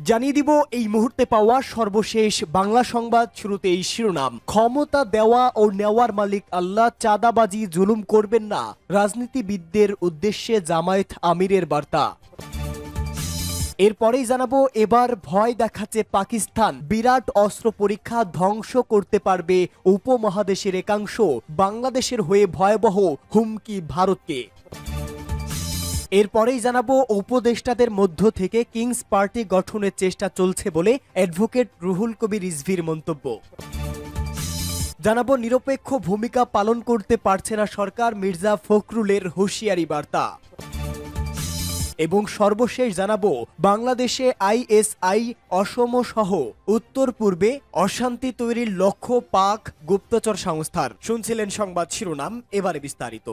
জানিয়ে দিব এই মুহূর্তে পাওয়া সর্বশেষ বাংলা সংবাদ। শুরুতেই শিরোনাম। ক্ষমতা দেওয়া ও নেওয়ার মালিক আল্লাহ, চাঁদাবাজি জুলুম করবেন না, রাজনীতিবিদদের উদ্দেশ্যে জামায়াত আমিরের বার্তা। এরপরেই জানাবো, এবার ভয় দেখাচ্ছে পাকিস্তান, বিরাট অস্ত্র পরীক্ষা, ধ্বংস করতে পারবে উপমহাদেশের একাংশ, বাংলাদেশের হয়ে ভয়াবহ হুমকি ভারতকে। এরপরেই জানাবো, উপদেষ্টাদের মধ্য থেকে কিংস পার্টি গঠনের চেষ্টা চলছে বলে অ্যাডভোকেট রুহুল কবির রিজভীর মন্তব্য। জানাবো, নিরপেক্ষ ভূমিকা পালন করতে পারছে না সরকার, মির্জা ফখরুলের হুঁশিয়ারি বার্তা। এবং সর্বশেষ জানাবো, বাংলাদেশে আইএসআই, অসম সহ উত্তর পূর্বে অশান্তি তৈরির লক্ষ্য পাক গুপ্তচর সংস্থার। শুনছিলেন সংবাদ শিরোনাম, এবারে বিস্তারিত।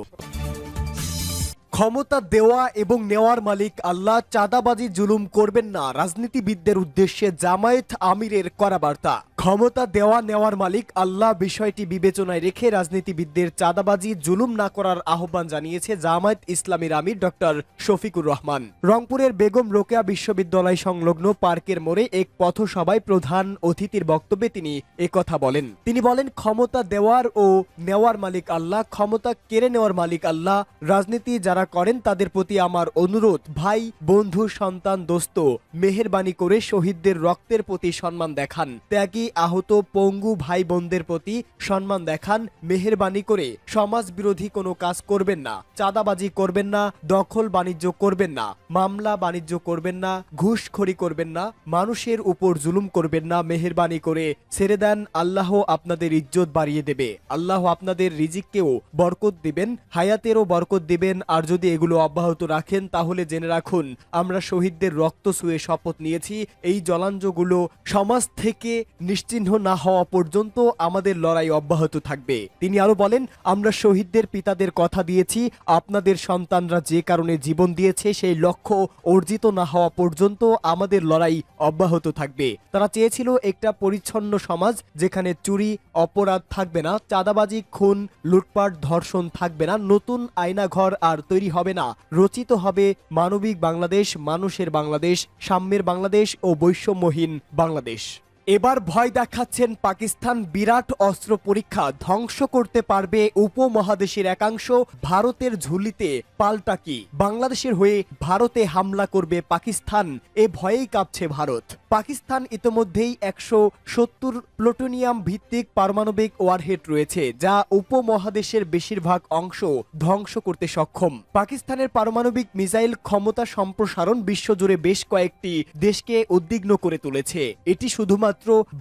ক্ষমতা দেওয়া এবং নেওয়ার মালিক আল্লাহ, চাঁদাবাজি জুলুম করবেন না, রাজনীতিবিদদের উদ্দেশ্যে জামায়াত আমিরের করা বার্তা। ক্ষমতা দেওয়া নেওয়ার মালিক আল্লাহ, বিষয়টি বিবেচনায় রেখে রাজনীতিবিদদের চাঁদাবাজি জুলুম না করার আহ্বান জানিয়েছে জামায়াত ইসলামীর আমির ডক্টর শফিকুর রহমান। রংপুরের বেগম রোকেয়া বিশ্ববিদ্যালয় সংলগ্ন পার্কের মোড়ে এক পথসভায় প্রধান অতিথির বক্তব্যে তিনি একথা বলেন। তিনি বলেন, ক্ষমতা দেওয়ার ও নেওয়ার মালিক আল্লাহ, ক্ষমতা কেড়ে নেওয়ার মালিক আল্লাহ। রাজনীতি যারা করেন তাদের প্রতি আমার অনুরোধ, ভাই, বন্ধু, সন্তান, দোস্ত, মেহেরবানি করে শহীদদের রক্তের প্রতি সম্মান দেখান। ত্যাগী, আহত, পঙ্গু ভাই বোনদের প্রতি সম্মান দেখান। মেহেরবানি করে সমাজ বিরোধী কোনো কাজ করবেন না, চাঁদাবাজি করবেন না, দখল বাণিজ্য করবেন না, মামলা বাণিজ্য করবেন না, ঘুষখড়ি করবেন না, মানুষের উপর জুলুম করবেন না। মেহেরবানি করে ছেড়ে দেন, আল্লাহ আপনাদের ইজ্জত বাড়িয়ে দেবে। আল্লাহ আপনাদের রিজিককেও বরকত দিবেন, হায়াতেরও বরকত দিবেন। আর যদি এগুলো অব্যাহত রাখেন তাহলে জেনে রাখুন, আমরা শহীদদের রক্ত ছুঁয়ে শপথ নিয়েছি, এই জলাঞ্জগুলো সমাজ থেকে নিশ্চিহ্ন না হওয়া পর্যন্ত আমাদের লড়াই অব্যাহত থাকবে। তিনি আরো বলেন, আমরা শহীদদের পিতাদের কথা দিয়েছি, আপনাদের সন্তানরা যে কারণে জীবন দিয়েছে সেই লক্ষ্য অর্জিত না হওয়া পর্যন্ত আমাদের লড়াই অব্যাহত থাকবে। তারা চেয়েছিল একটা পরিচ্ছন্ন সমাজ, যেখানে চুরি অপরাধ থাকবে না, চাঁদাবাজি, খুন, লুটপাট, ধর্ষণ থাকবে না, নতুন আয়নাঘর আর তৈরি হবে না, রচিত হবে মানবিক বাংলাদেশ, মানুষের বাংলাদেশ, সাম্যের বাংলাদেশ ও বৈষম্যহীন বাংলাদেশ। এবার ভয় দেখাচ্ছেন পাকিস্তান, বিরাট অস্ত্র পরীক্ষা, ধ্বংস করতে পারবে উপমহাদেশের একাংশ, ভারতের ঝুলিতে পাল্টা কি? বাংলাদেশের হয়ে ভারতে হামলা করবে পাকিস্তান, এ ভয়েই কাঁপছে ভারত। পাকিস্তান ইতোমধ্যেই 170 প্লুটোনিয়াম ভিত্তিক পারমাণবিক ওয়ারহেড রয়েছে, যা উপমহাদেশের বেশিরভাগ অংশ ধ্বংস করতে সক্ষম। পাকিস্তানের পারমাণবিক মিসাইল ক্ষমতা সম্প্রসারণ বিশ্বজুড়ে বেশ কয়েকটি দেশকে উদ্বিগ্ন করে তুলেছে। এটি শুধুমাত্র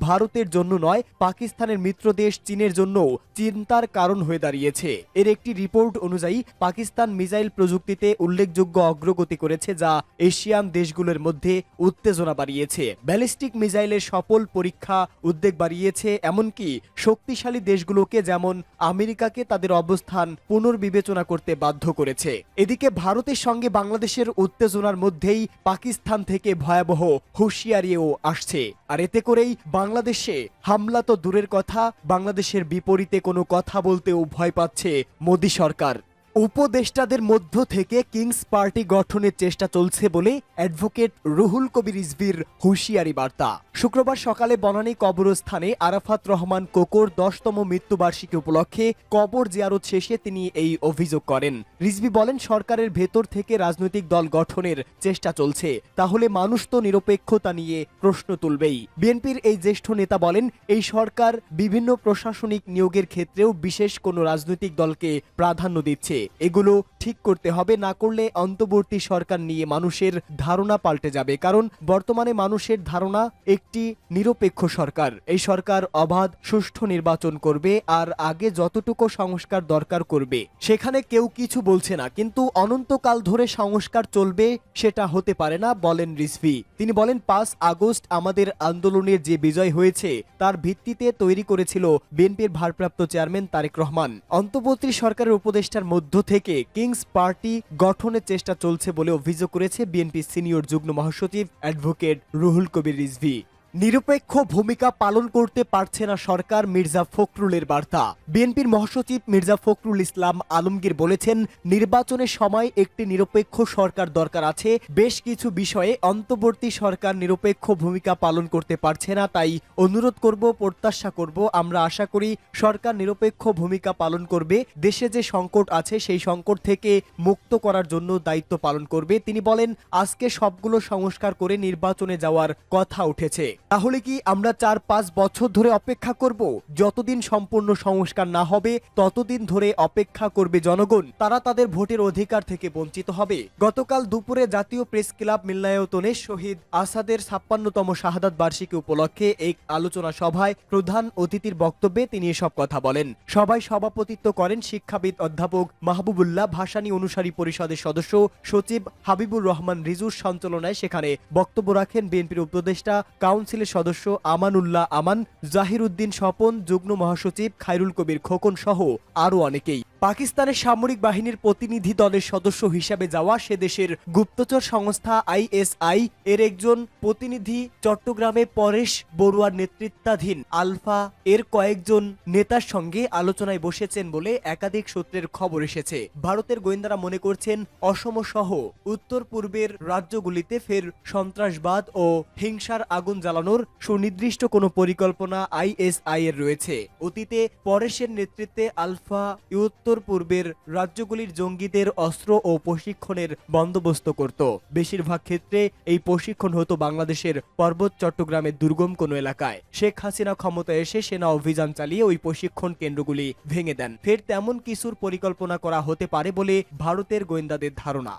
ভারতের জন্য নয়, পাকিস্তানের মিত্র দেশ চীনের জন্য চিন্তার কারণ হয়ে দাঁড়িয়েছে। এর একটি রিপোর্ট অনুযায়ী পাকিস্তান মিসাইল প্রযুক্তিতে উল্লেখযোগ্য অগ্রগতি করেছে, যা এশিয়ান দেশগুলোর মধ্যে উত্তেজনা বাড়িয়েছে। ব্যালিস্টিক মিসাইলের সফল পরীক্ষা উদ্বেগ বাড়িয়েছে, এমনকি শক্তিশালী দেশগুলোকে যেমন আমেরিকাকে তাদের অবস্থান পুনর্বিবেচনা করতে বাধ্য করেছে। এদিকে ভারতের সঙ্গে বাংলাদেশের উত্তেজনার মধ্যেই পাকিস্তান থেকে ভয়াবহ হুঁশিয়ারিও আসছে। আর এতে করেই বাংলাদেশে হামলা তো দূরের কথা, বাংলাদেশের বিপরীতে কোনো কথা বলতেও ভয় পাচ্ছে মোদি সরকার। উপদেষ্টাদের মধ্য থেকে কিংস পার্টি গঠনের চেষ্টা চলছে বলে অ্যাডভোকেট রুহুল কবির রিজভীর হুঁশিয়ারি বার্তা। শুক্রবার সকালে বনানী কবরস্থানে আরাফাত রহমান কোকোর 10তম মৃত্যুবার্ষিকী উপলক্ষে কবর জিয়ারত শেষে তিনি এই অভিযোগ করেন। রিজভী বলেন, সরকারের ভেতর থেকে রাজনৈতিক দল গঠনের চেষ্টা চলছে, তাহলে মানুষ তো নিরপেক্ষতা নিয়ে প্রশ্ন তুলবেই। বিএনপির এই জ্যেষ্ঠ নেতা বলেন, এই সরকার বিভিন্ন প্রশাসনিক নিয়োগের ক্ষেত্রেও বিশেষ কোনো রাজনৈতিক দলকে প্রাধান্য দিচ্ছে। এগুলো ঠিক করতে হবে, না করলে অন্তর্বর্তী সরকার নিয়ে মানুষের ধারণা পাল্টে যাবে। কারণ বর্তমানে মানুষের ধারণা একটি নিরপেক্ষ সরকার, এই সরকার অবাধ সুষ্ঠু নির্বাচন করবে আর আগে যতটুকু সংস্কার দরকার করবে। সেখানে কেউ কিছু বলছে না, কিন্তু অনন্তকাল ধরে সংস্কার চলবে সেটা হতে পারে না, বলেন রিজভী। তিনি বলেন, 5 আগস্ট আমাদের আন্দোলনের যে বিজয় হয়েছে তার ভিত্তিতে তৈরি করেছিল বিএনপির ভারপ্রাপ্ত চেয়ারম্যান তারেক রহমান। অন্তর্বর্তী সরকারের উপদেষ্টার মধ্য থেকে কিংস পার্টি গঠনের চেষ্টা চলছে বলে অভিযোগ করেছে বিএনপি সিনিয়র যুগ্ম মহাসচিব অ্যাডভোকেট রুহুল কবির রিজভী। নিরপেক্ষ ভূমিকা পালন করতে পারছে না সরকার, মির্জা ফখরুলের বার্তা। বিএনপির মহাসচিব মির্জা ফখরুল ইসলাম আলমগীর বলেছেন, নির্বাচনের সময় একটি নিরপেক্ষ সরকার দরকার আছে। বেশ কিছু বিষয়ে অন্তর্বর্তী সরকার নিরপেক্ষ ভূমিকা পালন করতে পারছে না, তাই অনুরোধ করব, প্রত্যাশা করব, আমরা আশা করি সরকার নিরপেক্ষ ভূমিকা পালন করবে, দেশে যে সংকট আছে সেই সংকট থেকে মুক্ত করার জন্য দায়িত্ব পালন করবে। তিনি বলেন, আজকে সবগুলো সংস্কার করে নির্বাচনে যাওয়ার কথা উঠেছে। তাহলে কি আমরা 4-5 বছর ধরে অপেক্ষা করব? যতদিন সম্পূর্ণ সংস্কার না হবে ততদিন ধরে অপেক্ষা করবে জনগণ, তারা তাদের ভোটের অধিকার থেকে বঞ্চিত হবে। গতকাল দুপুরে জাতীয় প্রেস ক্লাব মিলনায়তনে শহীদ আসাদের 56তম শাহাদাত বার্ষিকী উপলক্ষে এক আলোচনা সভায় প্রধান অতিথির বক্তব্যে তিনি এসব কথা বলেন। সভায় সভাপতিত্ব করেন শিক্ষাবিদ অধ্যাপক মাহবুবুল্লাহ, ভাসানী অনুসারী পরিষদের সদস্য সচিব হাবিবুর রহমান রিজুর সঞ্চালনায় সেখানে বক্তব্য রাখেন বিএনপির উপদেষ্টা কাউন্সিলের সদস্য আমানুল্লাহ আমান, জাহির উদ্দিন স্বপন, যুগ্ম মহাসচিব খায়রুল কবির খোকন সহ আরও অনেকেই। পাকিস্তানের সামরিক বাহিনীর প্রতিনিধি দলের সদস্য হিসাবে যাওয়া সে দেশের গুপ্তচর সংস্থা আইএসআই এর একজন প্রতিনিধি চট্টগ্রামে পরেশ বড়ুয়ার নেতৃত্বাধীন আলফা এর কয়েকজন নেতার সঙ্গে আলোচনায় বসেছেন বলে একাধিক সূত্রের খবর এসেছে। ভারতের গোয়েন্দারা মনে করছেন, অসম সহ উত্তর পূর্বের রাজ্যগুলিতে ফের সন্ত্রাসবাদ ও হিংসার আগুন জ্বালানোর সুনির্দিষ্ট কোনো পরিকল্পনা আইএসআই এর রয়েছে। অতীতে পরেশের নেতৃত্বে আলফা উত্তর পূর্বের রাজ্যগুলির জঙ্গিদের অস্ত্র ও প্রশিক্ষণের বন্দোবস্ত করত। বেশিরভাগ ক্ষেত্রে এই প্রশিক্ষণ হতো বাংলাদেশের পর্বত চট্টগ্রামের দুর্গম কোনো এলাকায়। শেখ হাসিনা ক্ষমতায় এসে সেনা অভিযান চালিয়ে ওই প্রশিক্ষণ কেন্দ্রগুলি ভেঙে দেন। ফের তেমন কিছুর পরিকল্পনা করা হতে পারে বলে ভারতের গোয়েন্দাদের ধারণা।